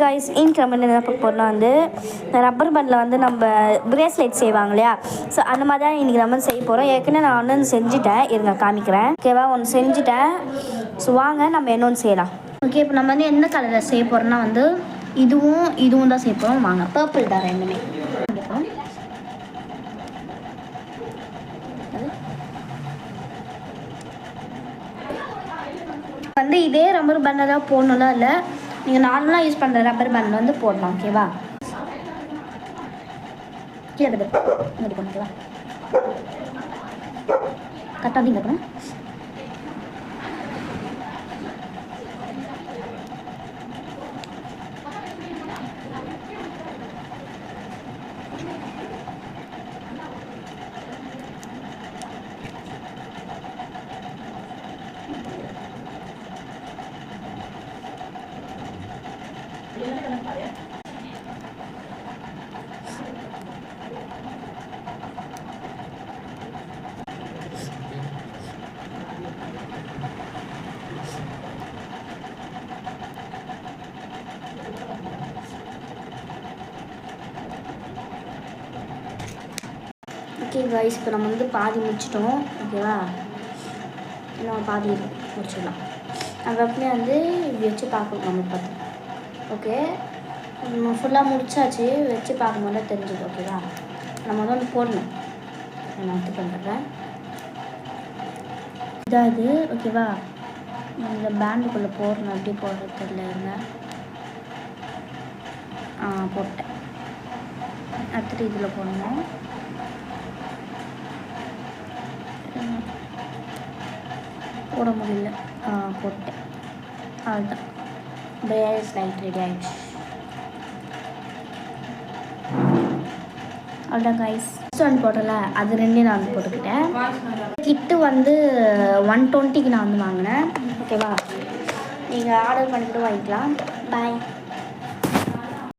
Guys இன்றைக்கி நம்ம என்ன பார்க்க போகிறோம்னா வந்து ரப்பர் பேண்டில் வந்து நம்ம பிரேஸ்லெட் செய்வாங்க இல்லையா. ஸோ அந்த மாதிரி தான் இன்றைக்கி நம்ம செய்ய போகிறோம். ஏற்கனவே நான் ஒன்று செஞ்சுட்டேன், இருங்க காமிக்கிறேன். ஓகேவா, ஒன்று செஞ்சுட்டேன். ஸோ வாங்க நம்ம இன்னொன்று செய்யலாம். ஓகே, இப்போ நம்ம வந்து எந்த கலரில் செய்ய போகிறோம்னா வந்து இதுவும் தான் செய்ய போகிறோம். வாங்க, பர்பிள் தான் ரெண்டுமே. வந்து இதே ரப்பர் பேண்டை தான் போடணும்லாம் இல்லை, நீங்கள் நார்மலாக யூஸ் பண்ணுற ரப்பர் பேண்ட் வந்து போடலாம். ஓகேவா, கீழே ரெடி பண்ணிக்கலாம். கரெக்டாக இருக்கணும். ஓகே கைஸ், இப்போ நம்ம வந்து பாதி முடிச்சிட்டோம். ஓகேவா, இன்னும் பாதி முடிச்சிடலாம். நம்ம எப்பவுமே வந்து இப்படி வச்சு பார்க்கணும் நம்ம பார்த்து. ஓகே, நம்ம ஃபுல்லாக முடிச்சாச்சு. வச்சு பார்க்கும்போது தெரிஞ்சுது. ஓகேவா, நம்ம வந்து போடணும். நான் இது பண்ணுறேன் இதாக இது. ஓகேவா, இந்த பேண்டுக்குள்ளே போடணும். எப்படி போடுறது தெரியல, இருங்க. போட்டேன். அடுத்துட்டு இதில் போடணும். போட முடியல, போட்டேன். அதுதான் பிரேஸ்லெட் ரெடி ஆகிடுச்சு. அவ்வளோதான் கைஸ். ஃபஸ்ட் ஒன் போட்டல, அது ரெண்டையும் நான் வந்து போட்டுக்கிட்டேன். கிட்டு வந்து 120க்கு நான் வந்து வாங்கினேன். ஓகேவா, நீங்கள் ஆர்டர் பண்ணிக்கிட்டு வாங்கிக்கலாம். பாய்.